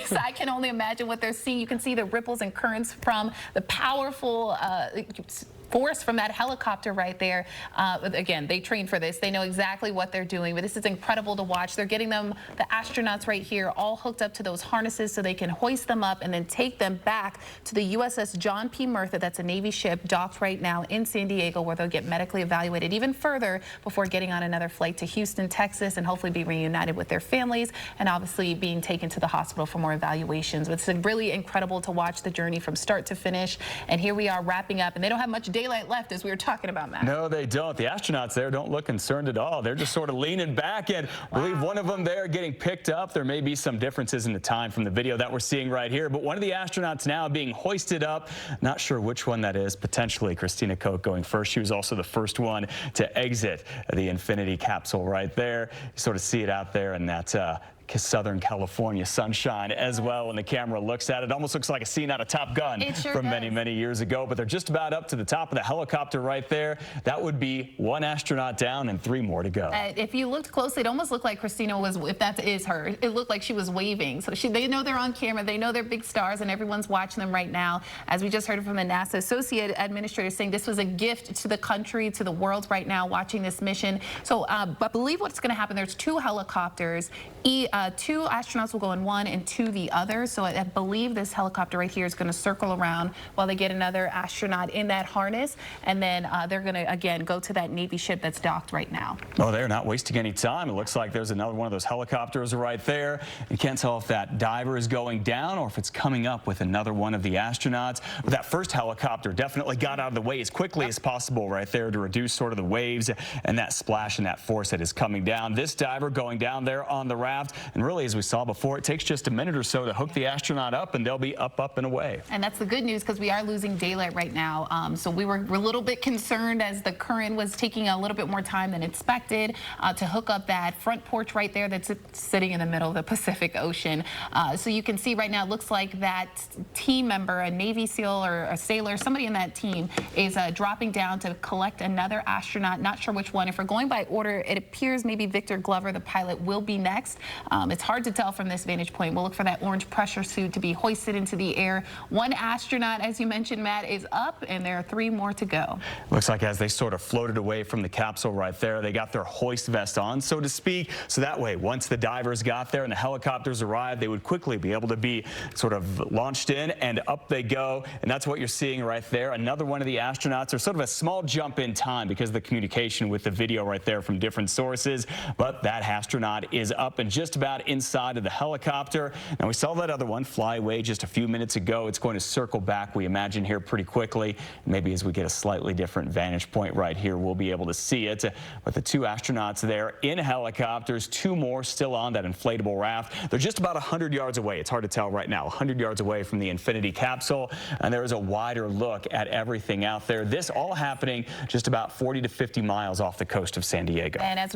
So I can only imagine what they're seeing. You can see the ripples and currents from the powerful force from that helicopter right there. Again, they trained for this. They know exactly what they're doing, but this is incredible to watch. They're getting them, the astronauts right here, all hooked up to those harnesses so they can hoist them up and then take them back to the USS John P. Murtha. That's a Navy ship docked right now in San Diego, where they'll get medically evaluated even further before getting on another flight to Houston, Texas, and hopefully be reunited with their families and obviously being taken to the hospital for more evaluations. But it's really incredible to watch the journey from start to finish. And here we are wrapping up, and they don't have much daylight left, as we were talking about, Matt. No, they don't. The astronauts there don't look concerned at all. They're just sort of leaning back, and I believe one of them there getting picked up. There may be some differences in the time from the video that we're seeing right here, but one of the astronauts now being hoisted up. Not sure which one that is. Potentially Christina Koch going first. She was also the first one to exit the Infinity capsule right there. You sort of see it out there, and that's Southern California sunshine as well when the camera looks at it. Almost looks like a scene out of Top Gun from many years ago, but they're just about up to the top of the helicopter right there. That would be one astronaut down and 3 more to go. If you looked closely, it almost looked like Christina was, if that is her, it looked like she was waving. So they know they're on camera, they know they're big stars, and everyone's watching them right now. As we just heard from the NASA Associate Administrator saying this was a gift to the country, to the world right now, watching this mission. So, but believe what's going to happen, there's 2 helicopters. 2 astronauts will go in one and 2 the other. So I believe this helicopter right here is going to circle around while they get another astronaut in that harness. And then they're going to, again, go to that Navy ship that's docked right now. Oh, they're not wasting any time. It looks like there's another one of those helicopters right there. You can't tell if that diver is going down or if it's coming up with another one of the astronauts. But that first helicopter definitely got out of the way as quickly as possible right there to reduce sort of the waves and that splash and that force that is coming down. This diver going down there on the raft. And really, as we saw before, it takes just a minute or so to hook the astronaut up, and they'll be up and away. And that's the good news, because we are losing daylight right now. So we're a little bit concerned as the current was taking a little bit more time than expected to hook up that front porch right there that's sitting in the middle of the Pacific Ocean. So you can see right now, it looks like that team member, a Navy SEAL or a sailor, somebody in that team is dropping down to collect another astronaut. Not sure which one. If we're going by order, it appears maybe Victor Glover, the pilot, will be next. It's hard to tell from this vantage point. We'll look for that orange pressure suit to be hoisted into the air. 1 astronaut, as you mentioned, Matt, is up, and there are 3 more to go. Looks like as they sort of floated away from the capsule right there, they got their hoist vest on, so to speak. So that way, once the divers got there and the helicopters arrived, they would quickly be able to be sort of launched in, and up they go. And that's what you're seeing right there. Another one of the astronauts. There's sort of a small jump in time because of the communication with the video right there from different sources. But that astronaut is up and just about inside of the helicopter. Now, we saw that other one fly away just a few minutes ago. It's going to circle back, we imagine, here pretty quickly. Maybe as we get a slightly different vantage point right here, we'll be able to see it. But the 2 astronauts there in helicopters, 2 more still on that inflatable raft. They're just about 100 yards away. It's hard to tell right now. 100 yards away from the Infinity capsule. And there is a wider look at everything out there. This all happening just about 40 to 50 miles off the coast of San Diego. And as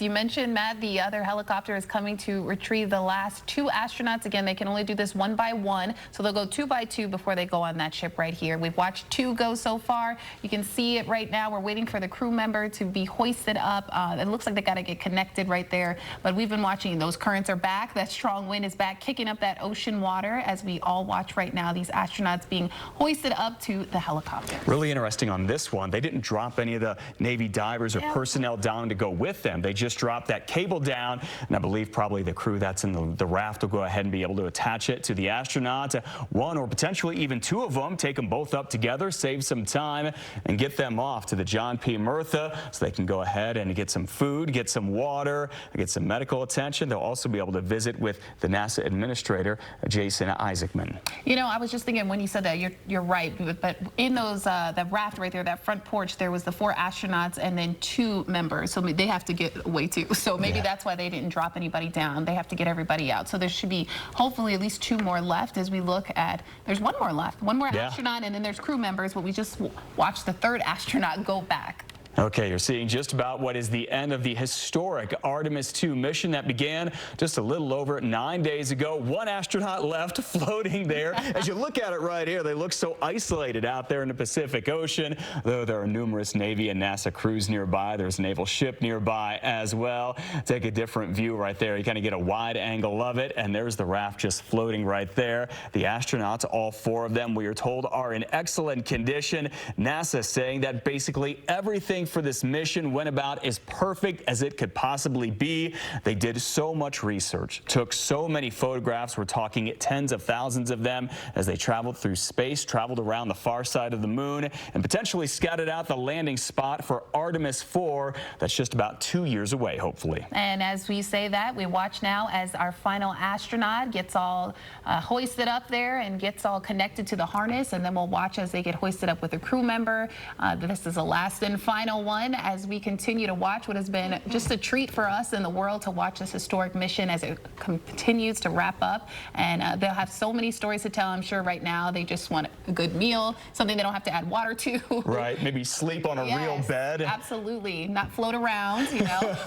you mentioned, Matt, the other helicopter is coming to retrieve the last 2 astronauts. Again, they can only do this 1 by 1, so they'll go 2 by 2 before they go on that ship right here. We've watched 2 go so far. You can see it right now. We're waiting for the crew member to be hoisted up. It looks like they got to get connected right there, but we've been watching. Those currents are back. That strong wind is back, kicking up that ocean water as we all watch right now these astronauts being hoisted up to the helicopter. Really interesting on this one. They didn't drop any of the Navy divers or personnel down to go with them. They just dropped that cable down, and I believe probably the crew that's in the raft will go ahead and be able to attach it to the astronaut. 1 or potentially even 2 of them, take them both up together, save some time, and get them off to the John P. Murtha so they can go ahead and get some food, get some water, get some medical attention. They'll also be able to visit with the NASA Administrator, Jason Isaacman. You know, I was just thinking when you said that, you're right, but in those, that raft right there, that front porch, there was the 4 astronauts and then 2 members, so they have to get away too. So maybe that's why they didn't drop anybody down. They have to get everybody out. So there should be hopefully at least 2 more left as we look at, there's 1 more left, 1 more astronaut, and then there's crew members, but we just watched the 3rd astronaut go back. Okay, you're seeing just about what is the end of the historic Artemis II mission that began just a little over 9 days ago. One astronaut left floating there. As you look at it right here, they look so isolated out there in the Pacific Ocean, though there are numerous Navy and NASA crews nearby. There's a naval ship nearby as well. Take a different view right there. You kind of get a wide angle of it, and there's the raft just floating right there. The astronauts, all 4 of them, we are told, are in excellent condition. NASA saying that basically everything for this mission went about as perfect as it could possibly be. They did so much research, took so many photographs. We're talking tens of thousands of them as they traveled through space, traveled around the far side of the moon, and potentially scouted out the landing spot for Artemis IV. That's just about 2 years away, hopefully. And as we say that, we watch now as our final astronaut gets all hoisted up there and gets all connected to the harness, and then we'll watch as they get hoisted up with a crew member. This is the last and final one as we continue to watch what has been just a treat for us in the world to watch this historic mission as it continues to wrap up. And they'll have so many stories to tell, I'm sure right now. They just want a good meal, something they don't have to add water to. Right, maybe sleep on a real bed. Absolutely, not float around, you know.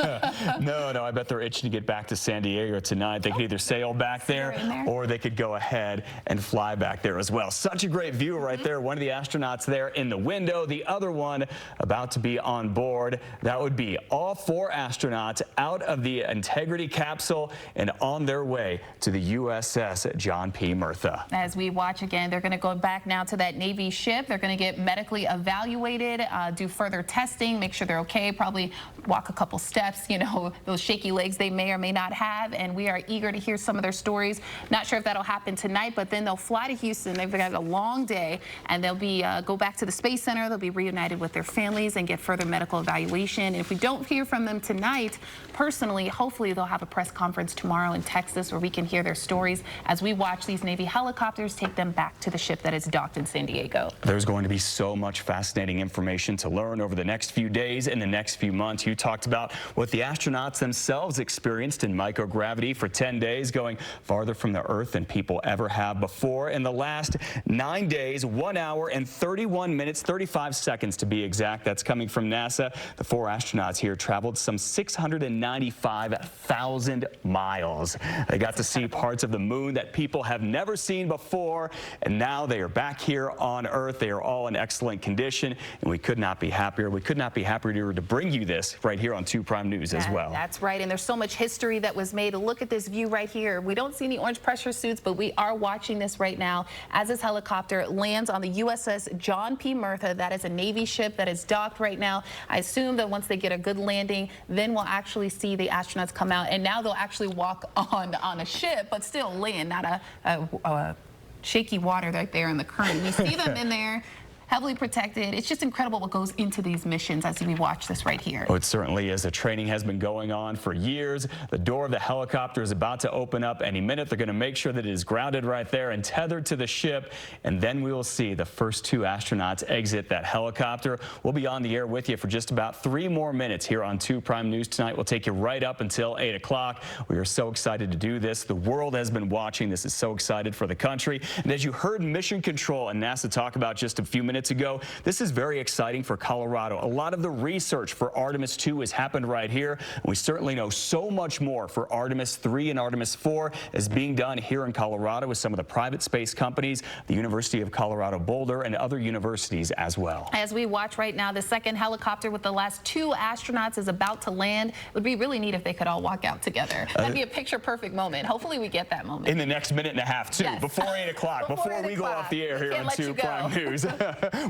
No, I bet they're itching to get back to San Diego tonight. They could either sail back there or they could go ahead and fly back there as well. Such a great view right there. One of the astronauts there in the window, the other one about to be on board. That would be all 4 astronauts out of the Integrity capsule and on their way to the USS John P. Murtha. As we watch again, they're going to go back now to that Navy ship. They're going to get medically evaluated, do further testing, make sure they're okay, probably walk a couple steps, you know, those shaky legs they may or may not have, and we are eager to hear some of their stories. Not sure if that'll happen tonight, but then they'll fly to Houston. They've got a long day, and they'll be go back to the Space Center. They'll be reunited with their families and get further medical evaluation. And if we don't hear from them tonight, personally, hopefully they'll have a press conference tomorrow in Texas where we can hear their stories as we watch these Navy helicopters take them back to the ship that is docked in San Diego. There's going to be so much fascinating information to learn over the next few days and the next few months. You talked about what the astronauts themselves experienced in microgravity for 10 days, going farther from the Earth than people ever have before. In the last 9 days, 1 hour and 31 minutes, 35 seconds to be exact. That's coming from NASA. The 4 astronauts here traveled some 695,000 miles. They got to see parts of the moon that people have never seen before, and now they are back here on Earth. They are all in excellent condition, and we could not be happier. We could not be happier to bring you this right here on 2 Prime News as well. That's right, and there's so much history that was made. Look at this view right here. We don't see any orange pressure suits, but we are watching this right now as this helicopter lands on the USS John P. Murtha. That is a Navy ship that is docked right now. I assume that once they get a good landing, then we'll actually see the astronauts come out, and now they'll actually walk on a ship, but still land, not a shaky water right there in the current. We see them in there, heavily protected. It's just incredible what goes into these missions as we watch this right here. Oh, it certainly is. The training has been going on for years. The door of the helicopter is about to open up any minute. They're going to make sure that it is grounded right there and tethered to the ship, and then we will see the first 2 astronauts exit that helicopter. We'll be on the air with you for just about 3 more minutes here on 2 Prime News tonight. We'll take you right up until 8 o'clock. We are so excited to do this. The world has been watching. This is so excited for the country. And as you heard Mission Control and NASA talk about just a few minutes ago, this is very exciting for Colorado. A lot of the research for Artemis II has happened right here. We certainly know so much more for Artemis III and Artemis IV is being done here in Colorado with some of the private space companies, the University of Colorado Boulder, and other universities as well. As we watch right now, the second helicopter with the last 2 astronauts is about to land. It would be really neat if they could all walk out together. That'd be a picture-perfect moment. Hopefully we get that moment. In the next minute and a half, too, yes. Before 8 o'clock, before we go off the air here on 2 Prime News.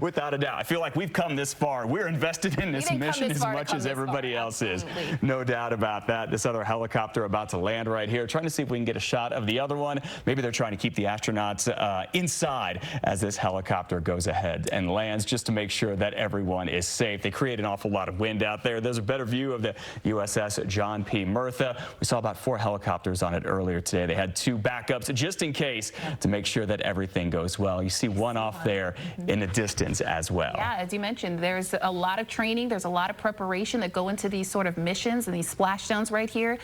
Without a doubt. I feel like we've come this far. We're invested in this mission as much as everybody else is. No doubt about that. This other helicopter about to land right here. Trying to see if we can get a shot of the other one. Maybe they're trying to keep the astronauts inside as this helicopter goes ahead and lands just to make sure that everyone is safe. They create an awful lot of wind out there. There's a better view of the USS John P. Murtha. We saw about 4 helicopters on it earlier today. They had 2 backups just in case to make sure that everything goes well. You see one off there in the distance. distance as well. Yeah, as you mentioned, there's a lot of training, there's a lot of preparation that go into these sort of missions and these splashdowns right here.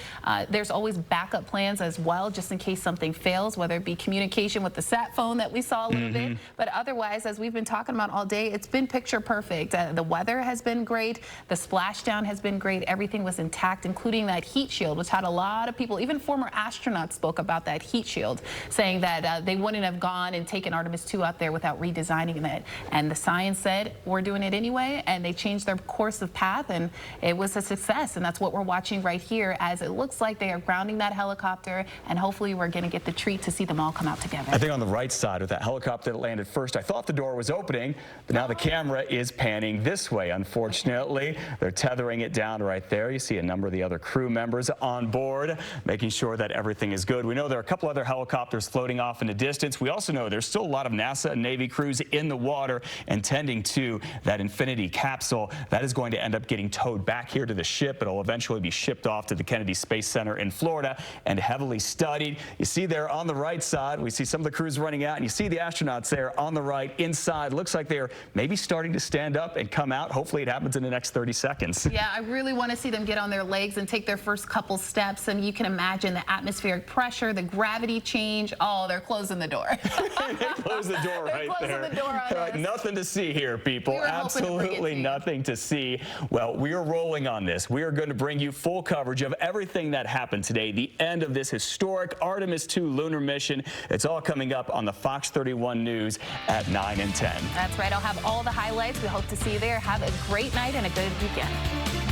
There's always backup plans as well, just in case something fails, whether it be communication with the sat phone that we saw a little bit. But otherwise, as we've been talking about all day, it's been picture perfect. The weather has been great. The splashdown has been great. Everything was intact, including that heat shield, which had a lot of people, even former astronauts, spoke about that heat shield, saying that they wouldn't have gone and taken Artemis II out there without redesigning it. And the science said, we're doing it anyway, and they changed their course of path, and it was a success. And that's what we're watching right here, as it looks like they are grounding that helicopter, and hopefully we're going to get the treat to see them all come out together. I think on the right side with that helicopter that landed first, I thought the door was opening, but now the camera is panning this way, unfortunately. They're tethering it down right there. You see a number of the other crew members on board, making sure that everything is good. We know there are a couple other helicopters floating off in the distance. We also know there's still a lot of NASA and Navy crews in the water and tending to that Infinity capsule. That is going to end up getting towed back here to the ship. It'll eventually be shipped off to the Kennedy Space Center in Florida and heavily studied. You see there on the right side, we see some of the crews running out, and you see the astronauts there on the right inside. Looks like they're maybe starting to stand up and come out. Hopefully it happens in the next 30 seconds. Yeah, I really want to see them get on their legs and take their first couple steps, and you can imagine the atmospheric pressure, the gravity change. Oh, they're closing the door. They closed the door right there. They're closing the door on us. Nothing to see here, people. Absolutely nothing to see. Well, we are rolling on this. We are going to bring you full coverage of everything that happened today, the end of this historic Artemis II lunar mission. It's all coming up on the Fox 31 News at 9 and 10. That's right. I'll have all the highlights. We hope to see you there. Have a great night and a good weekend.